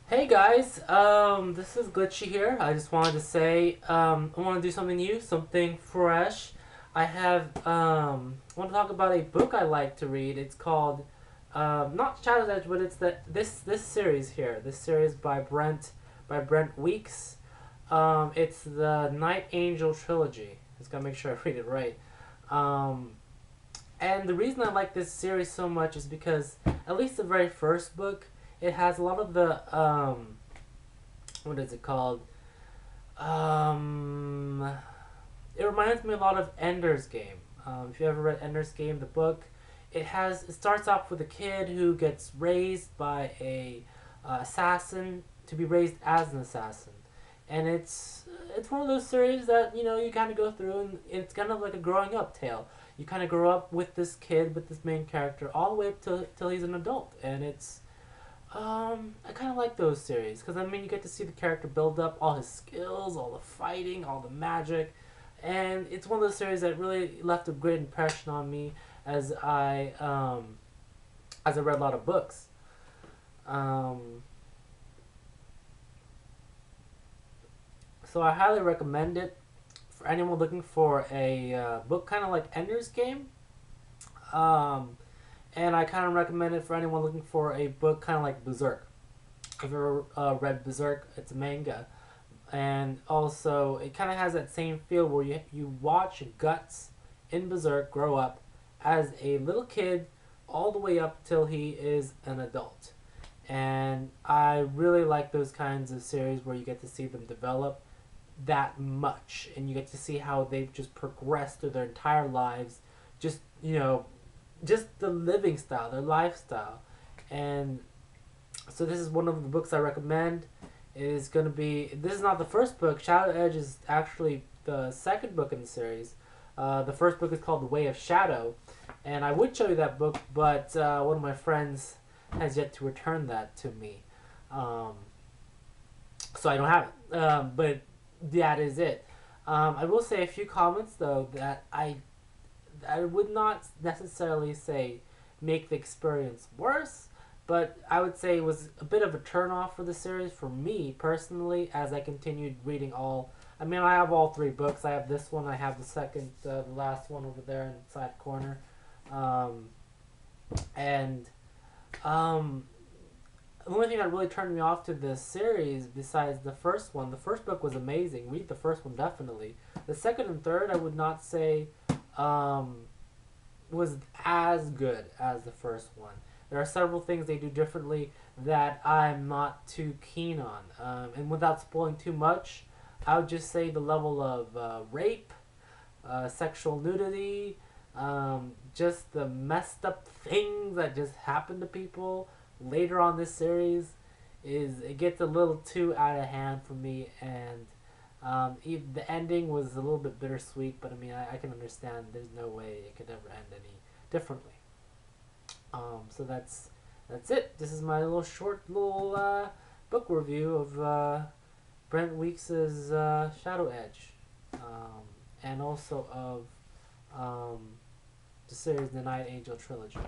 Hey guys, this is Glitchy here. I just wanted to say, I want to do something new, something fresh. I want to talk about a book I like to read. It's called, not Shadow's Edge, but it's this series here. This series by Brent Weeks. It's the Night Angel Trilogy. Just gotta make sure I read it right. Um, and the reason I like this series so much is because at least the very first book, it has a lot of the what is it called? Um, it reminds me a lot of Ender's Game. If you ever read Ender's Game, the book, it starts off with a kid who gets raised by a assassin to be raised as an assassin, and it's one of those series that you kind of go through, and it's kind of like a growing up tale. You kind of grow up with this kid, with this main character, all the way up till he's an adult, and I kind of like those series because I mean you get to see the character build up all his skills, all the fighting, all the magic, and it's one of those series that really left a great impression on me as I read a lot of books. Um, so I highly recommend it for anyone looking for a book kind of like Ender's Game. Um, and I kind of recommend it for anyone looking for a book kind of like Berserk. If you ever read Berserk, it's a manga, and also it kind of has that same feel where you watch Guts in Berserk grow up as a little kid all the way up till he is an adult. And I really like those kinds of series where you get to see them develop that much and you get to see how they've just progressed through their entire lives, just just the living style, their lifestyle. And so this is one of the books I recommend. It is going to be. This is not the first book. Shadow Edge is actually the second book in the series. The first book is called The Way of Shadow, and I would show you that book, but one of my friends has yet to return that to me, um, so I don't have it. But that is it. I will say a few comments though that I would not necessarily say make the experience worse, but I would say it was a bit of a turnoff for the series for me personally as I continued reading all. I mean, I have all three books. I have this one. I have the second, the last one over there in the side corner, um, and um, the only thing that really turned me off to this series, besides the first one, the first book was amazing. Read the first one definitely. The second and third, I would not say um, was as good as the first one. There are several things they do differently that I'm not too keen on. And without spoiling too much, I would just say the level of rape, sexual nudity, just the messed up things that just happen to people later on this series is it gets a little too out of hand for me, and the ending was a little bit bittersweet, but I mean I can understand there's no way it could ever end any differently. So that's it. This is my little short little book review of Brent Weeks's Shadow Edge, and also of the series The Night Angel Trilogy.